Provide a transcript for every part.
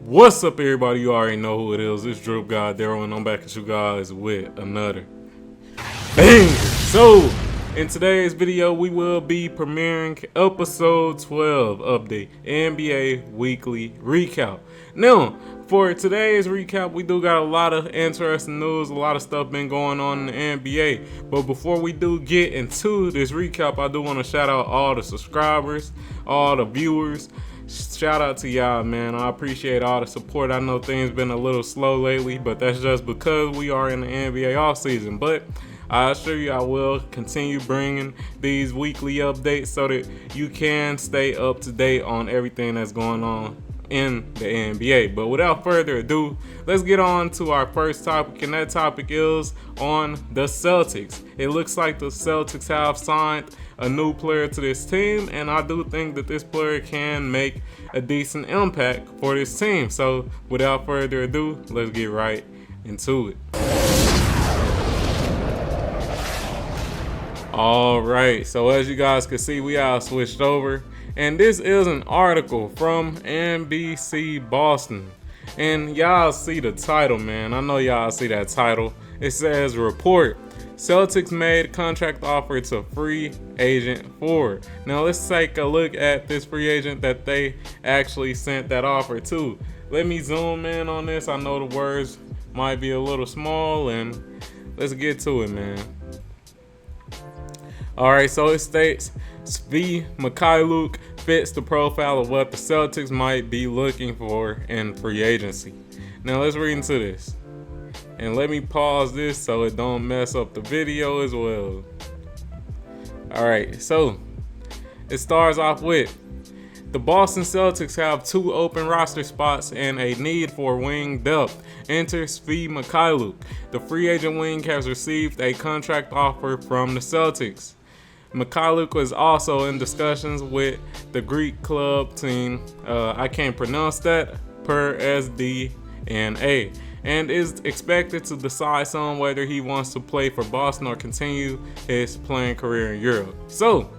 What's up, everybody? You already know who it is. It's DripGodDero, and I'm back at you guys with another banger. So, in today's video, we will be premiering episode 12 of the NBA Weekly Recap. Now, for today's recap, we do got a lot of interesting news, a lot of stuff been going on in the NBA. But before we do get into this recap, I do want to shout out all the subscribers, all the viewers. Shout out to y'all, man. I appreciate all the support. I know things been a little slow lately, but that's just because we are in the NBA offseason. But I assure you I will continue bringing these weekly updates so that you can stay up to date on everything that's going on in the NBA. But without further ado, let's get on to our first topic, and that topic is on the Celtics. It looks like the Celtics have signed a new player to this team, and I do think that this player can make a decent impact for this team. So without further ado, let's get right into it. Alright, so as you guys can see, we all switched over, and this is an article from NBC Boston. And y'all see the title, man. I know y'all see that title. It says, report, Celtics made contract offer to free agent forward. Now let's take a look at this free agent that they actually sent that offer to. Let me zoom in on this. I know the words might be a little small, and let's get to it, man. Alright, so it states, Svi Mykhailiuk fits the profile of what the Celtics might be looking for in free agency. Now let's read into this. And let me pause this so it don't mess up the video as well. Alright, so it starts off with, the Boston Celtics have 2 open roster spots and a need for wing depth. Enter Svi Mykhailiuk. The free agent wing has received a contract offer from the Celtics. Mykhailiuk was also in discussions with the Greek club team, I can't pronounce that, per SDNA, and is expected to decide soon whether he wants to play for Boston or continue his playing career in Europe. So,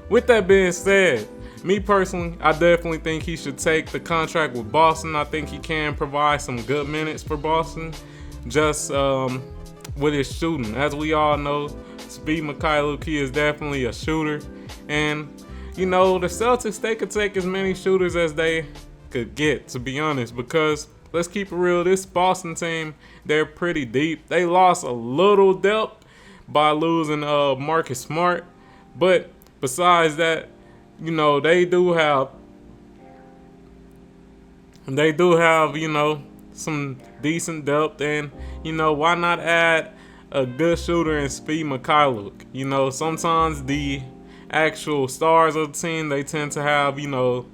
with that being said, me personally, I definitely think he should take the contract with Boston. I think he can provide some good minutes for Boston, just with his shooting. As we all know, Svi Mykhailiuk, he is definitely a shooter. And, you know, the Celtics, they could take as many shooters as they could get, to be honest, because let's keep it real, this Boston team, they're pretty deep. They lost a little depth by losing Marcus Smart, but besides that, you know, they do have, you know, some decent depth, and, you know, why not add a good shooter in Svi Mykhailiuk? You know, sometimes the actual stars of the team, they tend to have, you know,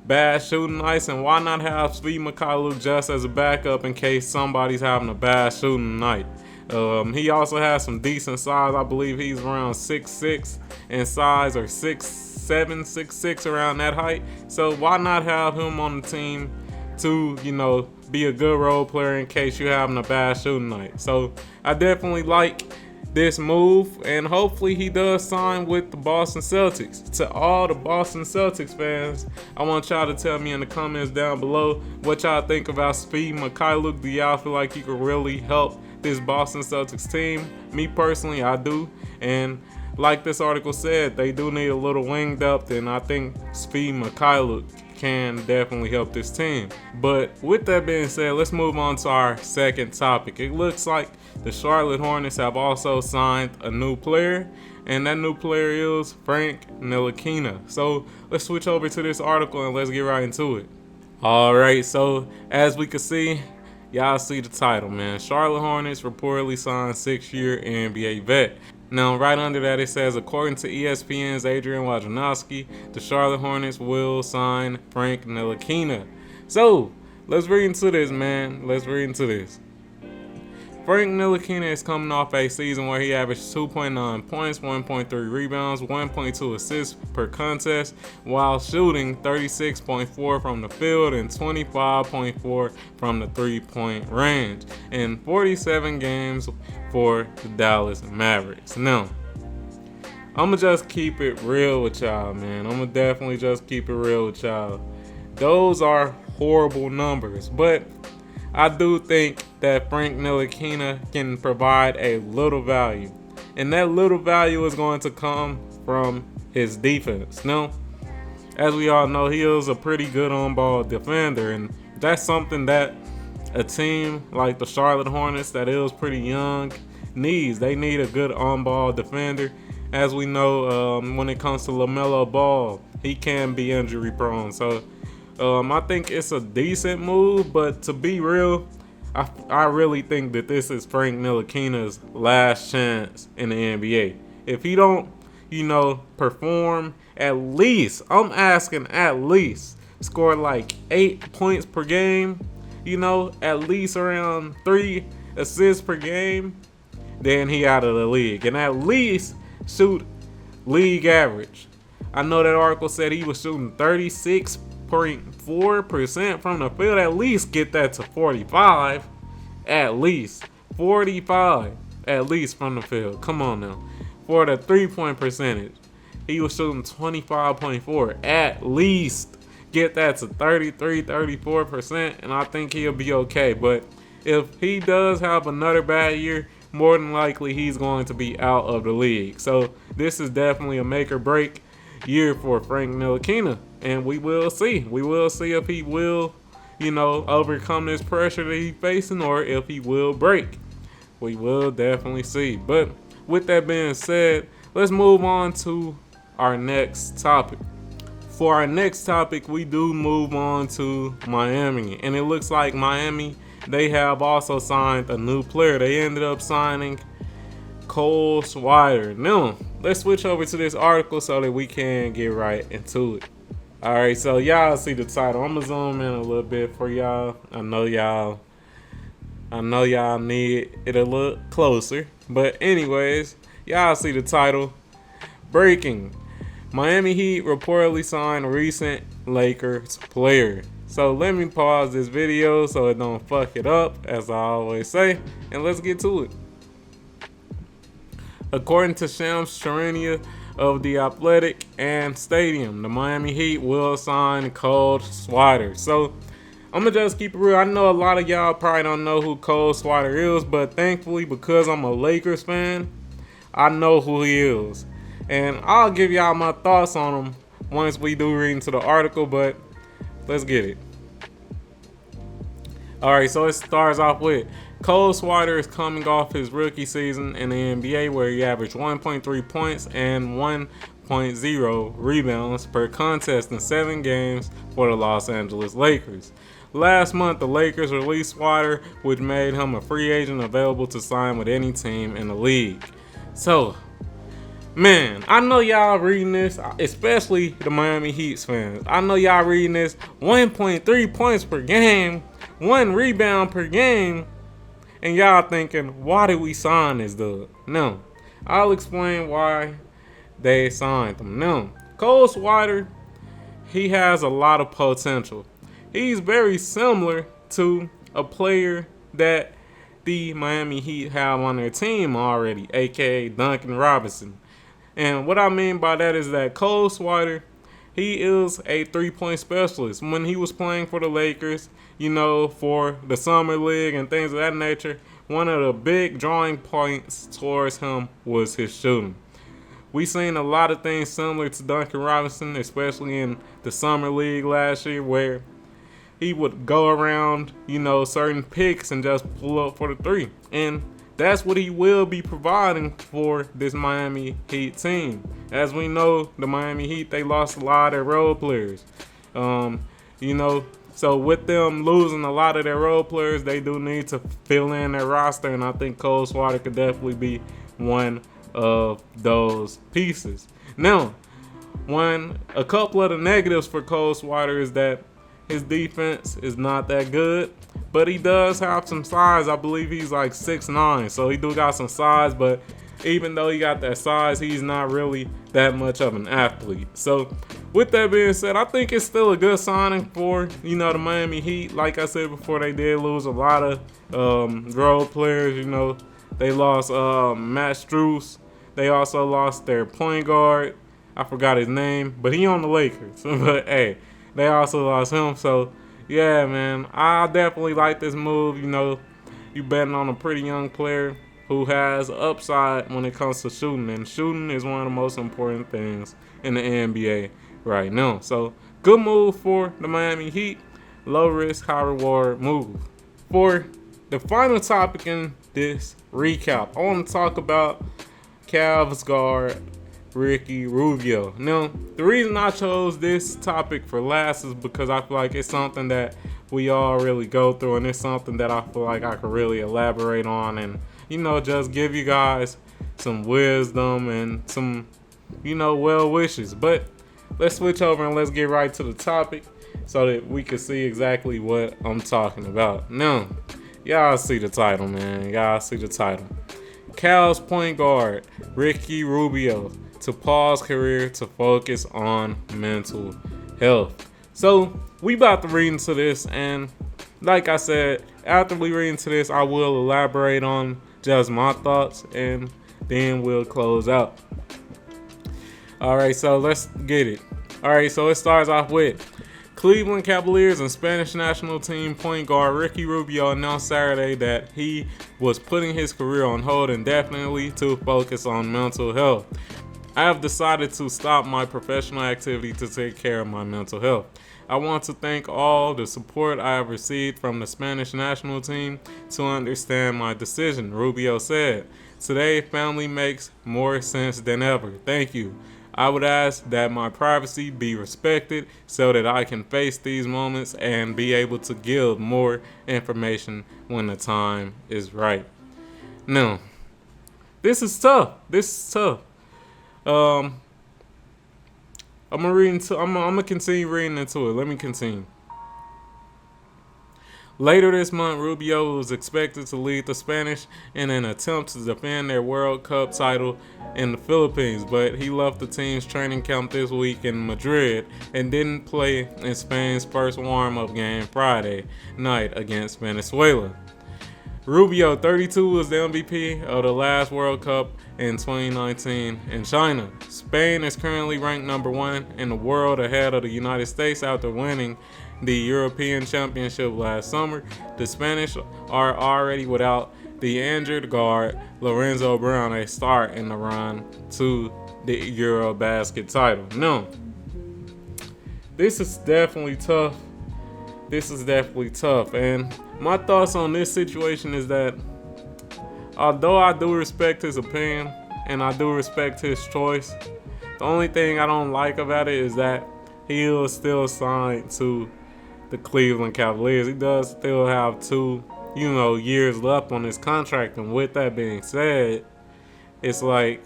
bad shooting nights, and why not have Svi Mykhailiuk just as a backup in case somebody's having a bad shooting night? He also has some decent size. I believe he's around 6'6" in size, or 6'7", 6'6", around that height. So why not have him on the team to, you know, be a good role player in case you're having a bad shooting night? So I definitely like this move, and hopefully he does sign with the Boston Celtics. To all the Boston Celtics fans, I want y'all to tell me in the comments down below what y'all think about Svi Mykhailiuk. Do y'all feel like he could really help this Boston Celtics team? Me personally, I do. And like this article said, they do need a little wing depth, and I think Svi Mykhailiuk can definitely help this team. But with that being said, let's move on to our second topic. It looks like the Charlotte Hornets have also signed a new player, and that new player is Frank Ntilikina. So let's switch over to this article and let's get right into it. Alright, so as we can see, y'all see the title, man. Charlotte Hornets reportedly signed 6-year NBA vet. Now, right under that, it says, according to ESPN's Adrian Wojnarowski, the Charlotte Hornets will sign Frank Ntilikina. So, let's read into this, man. Let's read into this. Frank Ntilikina is coming off a season where he averaged 2.9 points, 1.3 rebounds, 1.2 assists per contest, while shooting 36.4 from the field and 25.4 from the three-point range in 47 games for the Dallas Mavericks. Now, I'ma just keep it real with y'all, man. I'ma definitely just keep it real with y'all. Those are horrible numbers, but I do think that Frank Ntilikina can provide a little value, and that little value is going to come from his defense. Now, as we all know, he is a pretty good on-ball defender, and that's something that a team like the Charlotte Hornets that is pretty young needs. They need a good on-ball defender. As we know, when it comes to LaMelo Ball, he can be injury prone. So I think it's a decent move, but to be real, I really think that this is Frank Ntilikina's last chance in the NBA. If he don't, perform at least, I'm asking at least, score like 8 points per game, at least around 3 assists per game, then he out of the league. And at least shoot league average. I know that article said he was shooting 36.4% from the field. At least get that to 45. At least 45. At least from the field. Come on now. For the 3-point percentage, he was shooting 25.4. At least get that to 33-34%, and I think he'll be okay. But if he does have another bad year, more than likely he's going to be out of the league. So this is definitely a make or break year for Frank Ntilikina, and we will see. We will see if he will, overcome this pressure that he's facing, or if he will break. We will definitely see. But with that being said, let's move on to our next topic. For our next topic, we do move on to Miami, and it looks like Miami, they have also signed a new player. They ended up signing Cole Swider. Now, let's switch over to this article so that we can get right into it. All right, so y'all see the title. I'm gonna zoom in a little bit for y'all. I know y'all need it a little closer, but anyways, y'all see the title. Breaking: Miami Heat reportedly signed recent Lakers player. So let me pause this video so it don't fuck it up, as I always say, and let's get to it. According to Shams Charania of The Athletic and Stadium, the Miami Heat will sign Cole Swider. So I'm going to just keep it real. I know a lot of y'all probably don't know who Cole Swider is, but thankfully, because I'm a Lakers fan, I know who he is. And I'll give y'all my thoughts on him once we do read into the article, but let's get it. Alright, so it starts off with Cole Swider is coming off his rookie season in the NBA, where he averaged 1.3 points and 1.0 rebounds per contest in 7 games for the Los Angeles Lakers. Last month, the Lakers released Swider, which made him a free agent available to sign with any team in the league. So, man, I know y'all reading this, especially the Miami Heat fans. I know y'all reading this 1.3 points per game, 1 rebound per game, and y'all thinking, why did we sign this dude? No, I'll explain why they signed him. No, Cole Swider, he has a lot of potential. He's very similar to a player that the Miami Heat have on their team already, aka Duncan Robinson. And what I mean by that is that Cole Swider, he is a 3-point specialist. When he was playing for the Lakers, for the Summer League and things of that nature, one of the big drawing points towards him was his shooting. We seen a lot of things similar to Duncan Robinson, especially in the Summer League last year, where he would go around, certain picks and just pull up for the 3. And that's what he will be providing for this Miami Heat team. As we know, the Miami Heat, they lost a lot of their role players. So with them losing a lot of their role players, they do need to fill in their roster, and I think Cole Swider could definitely be one of those pieces. Now, a couple of the negatives for Cole Swider is that his defense is not that good, but he does have some size. I believe he's like 6'9", so he do got some size, but even though he got that size, he's not really that much of an athlete. So with that being said, I think it's still a good signing for, the Miami Heat. Like I said before, they did lose a lot of role players. They lost Matt Strus. They also lost their point guard. I forgot his name, but he on the Lakers. But hey, they also lost him. So yeah, man, I definitely like this move. You know, you betting on a pretty young player who has upside when it comes to shooting, and shooting is one of the most important things in the NBA right now. So good move for the Miami Heat. Low risk, high reward move. For the final topic in this recap, I want to talk about Cavs guard Ricky Rubio. Now, the reason I chose this topic for last is because I feel like it's something that we all really go through, and it's something that I feel like I could really elaborate on and, you know, just give you guys some wisdom and some, you know, well wishes. But let's switch over and let's get right to the topic so that we can see exactly what I'm talking about. Now, y'all see the title, man. Y'all see the title. Cavs point guard Ricky Rubio to pause career to focus on mental health. So we about to read into this, and like I said, after we read into this, I will elaborate on just my thoughts, and then we'll close out. All right, so let's get it. All right, so it starts off with Cleveland Cavaliers and Spanish national team point guard Ricky Rubio announced Saturday that he was putting his career on hold indefinitely to focus on mental health. I have decided to stop my professional activity to take care of my mental health. I want to thank all the support I have received from the Spanish national team to understand my decision, Rubio said. Today, family makes more sense than ever. Thank you. I would ask that my privacy be respected so that I can face these moments and be able to give more information when the time is right. Now, this is tough. I'm gonna continue reading into it. Let me continue. Later this month, Rubio was expected to lead the Spanish in an attempt to defend their World Cup title in the Philippines, but he left the team's training camp this week in Madrid and didn't play in Spain's first warm-up game Friday night against Venezuela. Rubio, 32, was the MVP of the last World Cup in 2019 in China. Spain is currently ranked number 1 in the world ahead of the United States after winning the European Championship last summer. The Spanish are already without the injured guard Lorenzo Brown, a start in the run to the Eurobasket title. Now, this is definitely tough. And my thoughts on this situation is that although I do respect his opinion and I do respect his choice, the only thing I don't like about it is that he is still signed to the Cleveland Cavaliers. He does still have 2, years left on his contract. And with that being said, it's like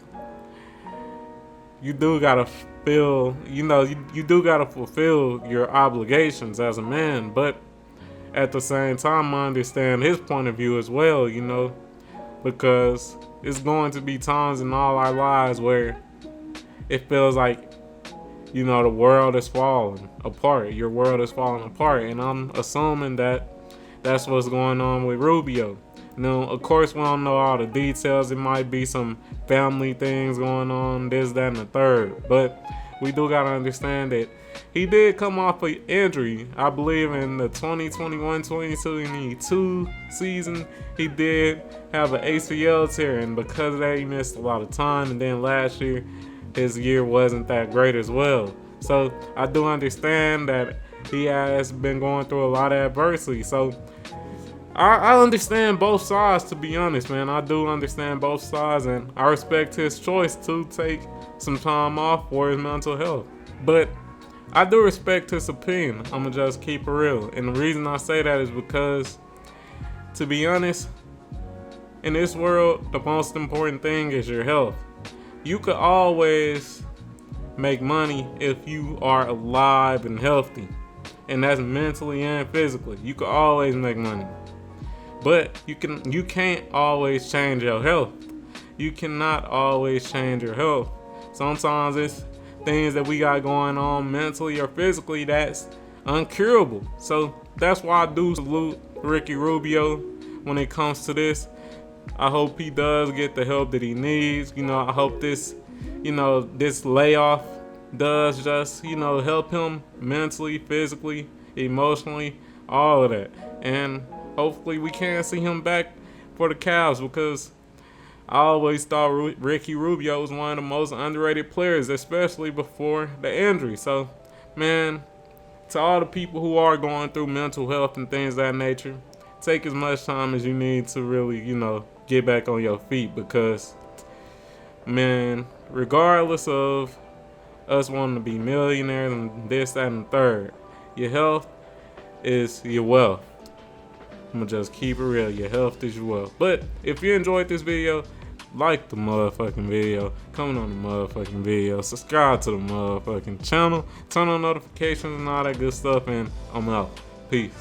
you do gotta feel, you do gotta fulfill your obligations as a man. But at the same time, I understand his point of view as well, because it's going to be times in all our lives where it feels like, the world is falling apart. Your world is falling apart. And I'm assuming that that's what's going on with Rubio. Now, of course, we don't know all the details. It might be some family things going on, this, that, and the third. But we do got to understand that he did come off an injury. I believe in the 2021-2022 season, he did have an ACL tear. And because of that, he missed a lot of time. And then last year, his year wasn't that great as well. So I do understand that he has been going through a lot of adversity. So I understand both sides, to be honest, man. I do understand both sides, and I respect his choice to take some time off for his mental health. But I do respect his opinion. I'm going to just keep it real. And the reason I say that is because, to be honest, in this world, the most important thing is your health. You could always make money if you are alive and healthy, and that's mentally and physically. You could always make money, but you can't always change your health. You cannot always change your health. Sometimes it's things that we got going on mentally or physically that's uncurable. So that's why I do salute Ricky Rubio when it comes to this. I hope he does get the help that he needs. I hope this layoff does just, help him mentally, physically, emotionally, all of that. And hopefully we can see him back for the Cavs, because I always thought Ricky Rubio was one of the most underrated players, especially before the injury. So, man, to all the people who are going through mental health and things of that nature, take as much time as you need to really, get back on your feet, because, man, regardless of us wanting to be millionaires and this, that, and the third, your health is your wealth. I'm gonna just keep it real. Your health is your wealth. But if you enjoyed this video, like the motherfucking video, comment on the motherfucking video, subscribe to the motherfucking channel, turn on notifications and all that good stuff, and I'm out. Peace.